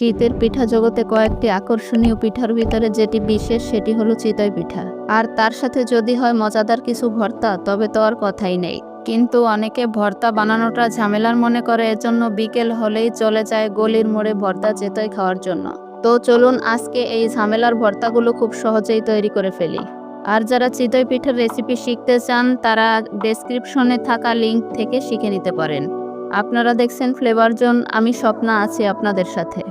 শীতের পিঠা জগতে কয়েকটি আকর্ষণীয় পিঠার ভিতরে যেটি বিশেষ সেটি হলো চিতই পিঠা। আর তার সাথে যদি হয় মজাদার কিছু ভর্তা তবে তো আর কথাই নেই। কিন্তু অনেকে ভর্তা বানানোটা ঝামেলার মনে করে, এজন্য বিকেল হলেই চলে যায় গলির মোড়ে ভর্তা চিতই খাওয়ার জন্য। তো চলুন আজকে এই ঝামেলার ভর্তাগুলো খুব সহজেই তৈরি করে ফেলি। আর যারা চিতই পিঠার রেসিপি শিখতে চান তারা ডেসক্রিপশনে থাকা লিংক থেকে শিখে নিতে পারেন। আপনারা দেখছেন ফ্লেভার জোন, আমি স্বপ্না আছি আপনাদের সাথে।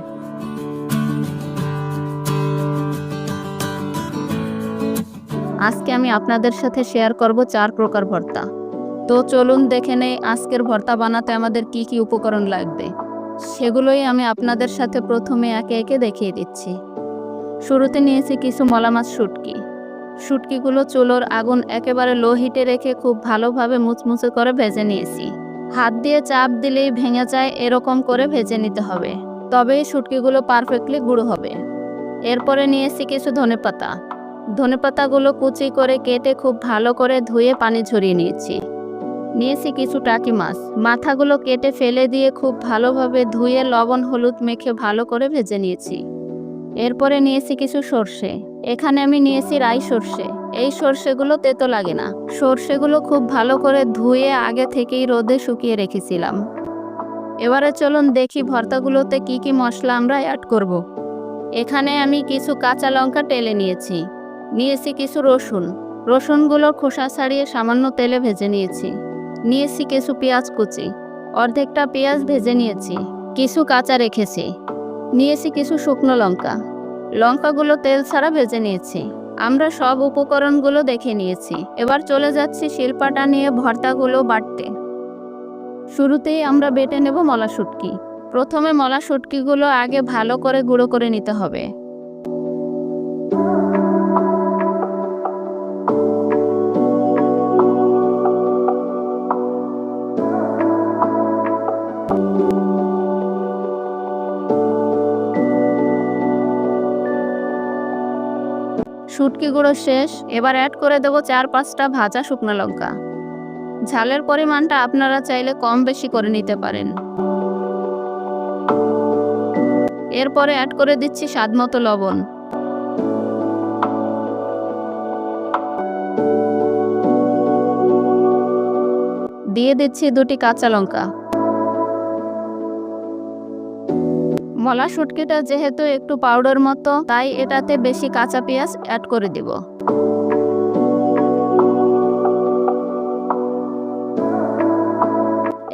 আজকে আমি আপনাদের সাথে শেয়ার করব 4 প্রকার ভর্তা। তো চলুন দেখে নেই আজকের ভর্তা বানাতে আমাদের কি কি উপকরণ লাগবে। সেগুলোই আমি আপনাদের সাথে প্রথমে একে একে দেখিয়ে দিচ্ছি। শুরুতে নিয়েছি কিছু মলা মাছ শুটকি। শুটকিগুলো চুলোর আগুন একেবারে লো হিটে রেখে খুব ভালোভাবে মুচমুচে করে ভেজে নিয়েছি। হাত দিয়ে চাপ দিলেই ভেঙে যায় এরকম করে ভেজে নিতে হবে, তবেই শুটকিগুলো পারফেক্টলি গুঁড়ো হবে। এরপরে নিয়েছি কিছু ধনেপাতা। ধনেপাতাগুলো কুচি করে কেটে খুব ভালো করে ধুয়ে পানি ঝরিয়ে নিয়েছি কিছু টাকি মাছ। মাথাগুলো কেটে ফেলে দিয়ে খুব ভালোভাবে ধুয়ে লবণ হলুদ মেখে ভালো করে ভেজে নিয়েছি। এরপরে নিয়েছি কিছু সর্ষে। এখানে আমি নিয়েছি রাই সর্ষে। এই সর্ষেগুলো তেতো লাগে না। সর্ষেগুলো খুব ভালো করে ধুয়ে আগে থেকেই রোদে শুকিয়ে রেখেছিলাম। এবারে চলুন দেখি ভর্তাগুলোতে কি কি মশলা আমরা অ্যাড করব। এখানে আমি কিছু কাঁচা লঙ্কা টেলে নিয়েছি কিছু রসুন। রসুনগুলোর খোসা ছাড়িয়ে সামান্য তেলে ভেজে নিয়েছি কিছু পেঁয়াজ কুচি। অর্ধেকটা পেঁয়াজ ভেজে নিয়েছি, কিছু কাঁচা রেখেছি। নিয়েছি কিছু শুকনো লঙ্কা। লঙ্কাগুলো তেল ছাড়া ভেজে নিয়েছি। আমরা সব উপকরণগুলো দেখে নিয়েছি। এবার চলে যাচ্ছি শিলপাটা নিয়ে ভর্তাগুলো বাটতে। শুরুতেই আমরা বেটে নেব মলা শুটকি। প্রথমে মলা শুটকিগুলো আগে ভালো করে গুঁড়ো করে নিতে হবে। শুটকি গুঁড়ো শেষ। এবার অ্যাড করে দেব 4-5টা ভাজা শুকনো লঙ্কা। ঝালের পরিমাণটা আপনারা চাইলে কম বেশি করে নিতে পারেন। এরপরে অ্যাড করে দিচ্ছি স্বাদমতো লবণ। দিয়ে দিচ্ছি 2টি কাঁচা লঙ্কা। মলা শুটকিটা যেহেতু একটু পাউডার মতো, তাই এটাতে বেশি কাঁচা পেঁয়াজ অ্যাড করে দিব।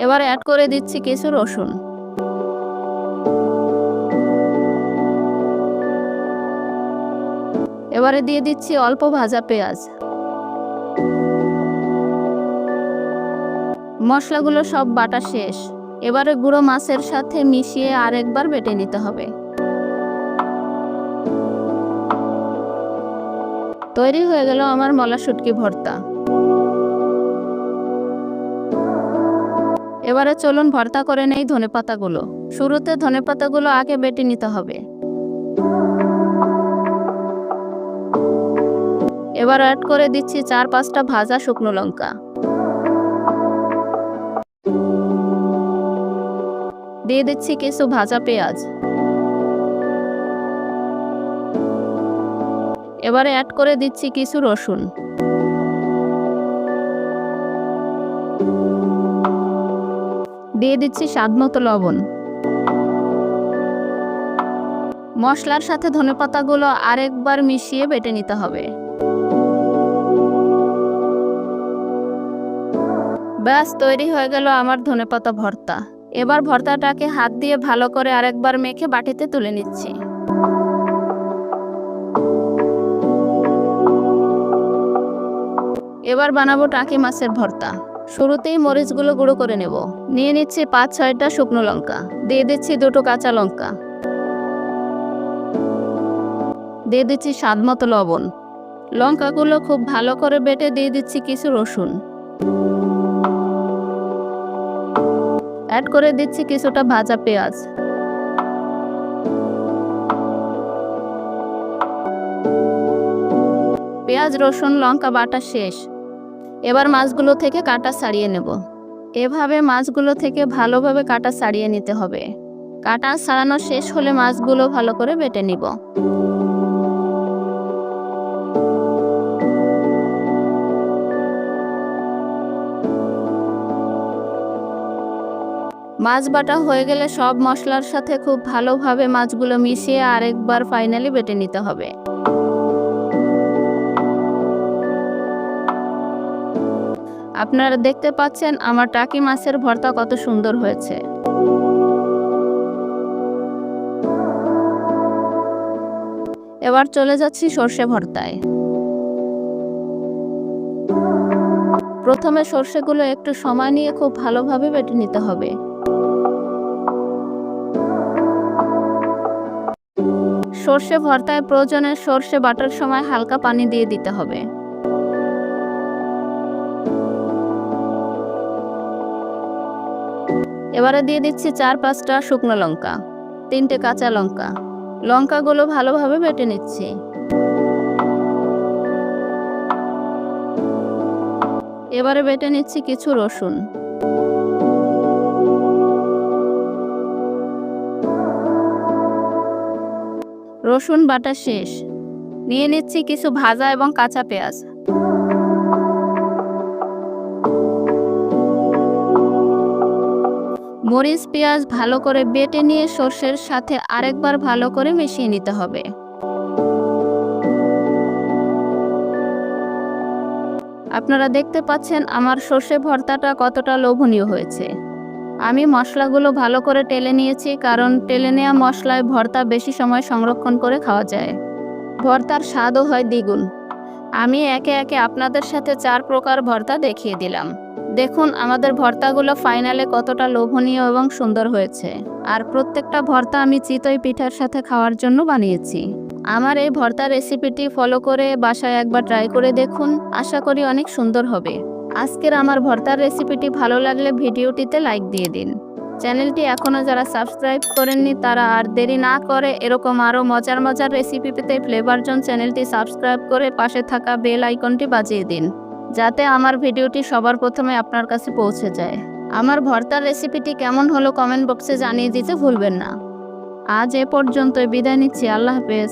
এবার অ্যাড করে দিচ্ছি কিছু রসুন। এবারে দিয়ে দিচ্ছি অল্প ভাজা পেঁয়াজ। মশলাগুলো সব বাটা শেষ। এবারে গুঁড়ো মাছের সাথে মিশিয়ে আরেকবার বেটে নিতে হবে। তৈরি হয়ে গেল আমার মলা শুটকি ভর্তা। এবারে চলুন ভর্তা করে নেই ধনেপাতাগুলো। শুরুতে ধনেপাতাগুলো আগে বেটে নিতে হবে। এবার অ্যাড করে দিচ্ছি 4-5টা ভাজা শুকনো লঙ্কা। দিয়ে দিচ্ছি কিছু ভাজা পেঁয়াজ। এবারে অ্যাড করে দিচ্ছি কিছু রসুন। দিয়ে দিচ্ছি স্বাদমতো লবণ। মশলার সাথে ধনেপাতাগুলো আরেকবার মিশিয়ে বেটে নিতে হবে। ব্যাস তৈরি হয়ে গেল আমার ধনেপাতা ভর্তা। এবার ভর্তাটাকে হাত দিয়ে ভালো করে আরেকবার মেখে বাটিতে তুলে নিচ্ছি। এবার বানাবো টাকি মাছের ভর্তা। শুরুতেই মরিচগুলো গুঁড়ো করে নেব। নিয়ে নিচ্ছি 5-6টা শুকনো লঙ্কা। দিয়ে দিচ্ছি 2টো কাঁচা লঙ্কা। দিয়ে দিচ্ছি স্বাদমতো লবণ। লঙ্কাগুলো খুব ভালো করে বেটে দিয়ে দিচ্ছি কিছু রসুন। অ্যাড করে দিচ্ছি কিছুটা ভাজা পেঁয়াজ। পেঁয়াজ রসুন লঙ্কা বাটা শেষ। এবার মাছগুলো থেকে কাঁটা ছাড়িয়ে নেব। এভাবে মাছগুলো থেকে ভালোভাবে কাঁটা ছাড়িয়ে নিতে হবে। কাটা ছাড়ানো শেষ হলে মাছগুলো ভালো করে বেটে নিব। মাছ বাটা হয়ে গেলে সব মশলার সাথে খুব ভালোভাবে মাছগুলো মিশিয়ে আরেকবার ফাইনালি বেটে নিতে হবে। আপনারা দেখতে পাচ্ছেন আমার টাকি মাছের ভর্তা কত সুন্দর হয়েছে। এবার চলে যাচ্ছি সর্ষে ভর্তায়। প্রথমে সর্ষেগুলো একটু সময় নিয়ে খুব ভালোভাবে বেটে নিতে হবে। সর্ষে ভর্তায় প্রয়োজনে সর্ষে বাটার সময় হালকা পানি দিয়ে দিতে হবে। এবারে দিয়ে দিচ্ছি 4-5টা শুকনো লঙ্কা, 3টে কাঁচা লঙ্কা। লঙ্কাগুলো ভালোভাবে বেটে নিচ্ছি। এবারে বেটে নিচ্ছি কিছু রসুন। রসুন বাটা শেষ। নিয়ে নিচ্ছি কিছু ভাজা এবং কাঁচা পেঁয়াজ। মরিচ পেঁয়াজ ভালো করে বেটে নিয়ে সর্ষের সাথে আরেকবার ভালো করে মিশিয়ে নিতে হবে। আপনারা দেখতে পাচ্ছেন আমার সর্ষে ভর্তাটা কতটা লোভনীয় হয়েছে। আমি মশলাগুলো ভালো করে টেলে নিয়েছি, কারণ টেলে নেওয়া মশলায় ভর্তা বেশি সময় সংরক্ষণ করে খাওয়া যায়। ভর্তার স্বাদও হয় দ্বিগুণ। আমি একে একে আপনাদের সাথে 4 প্রকার ভর্তা দেখিয়ে দিলাম। দেখুন আমাদের ভর্তাগুলো ফাইনালে কতটা লোভনীয় এবং সুন্দর হয়েছে। আর প্রত্যেকটা ভর্তা আমি চিতই পিঠার সাথে খাওয়ার জন্য বানিয়েছি। আমার এই ভর্তা রেসিপিটি ফলো করে বাসায় একবার ট্রাই করে দেখুন, আশা করি অনেক সুন্দর হবে। আজকের আমার ভর্তার রেসিপিটি ভালো লাগলে ভিডিওটিতে লাইক দিয়ে দিন। চ্যানেলটি এখনও যারা সাবস্ক্রাইব করেননি তারা আর দেরি না করে এরকম আরও মজার মজার রেসিপি পেতে ফ্লেভার জোন চ্যানেলটি সাবস্ক্রাইব করে পাশে থাকা বেল আইকনটি বাজিয়ে দিন, যাতে আমার ভিডিওটি সবার প্রথমে আপনার কাছে পৌঁছে যায়। আমার ভর্তার রেসিপিটি কেমন হলো কমেন্ট বক্সে জানিয়ে দিতে ভুলবেন না। আজ এ পর্যন্তই, বিদায় নিচ্ছি। আল্লাহ হাফেজ।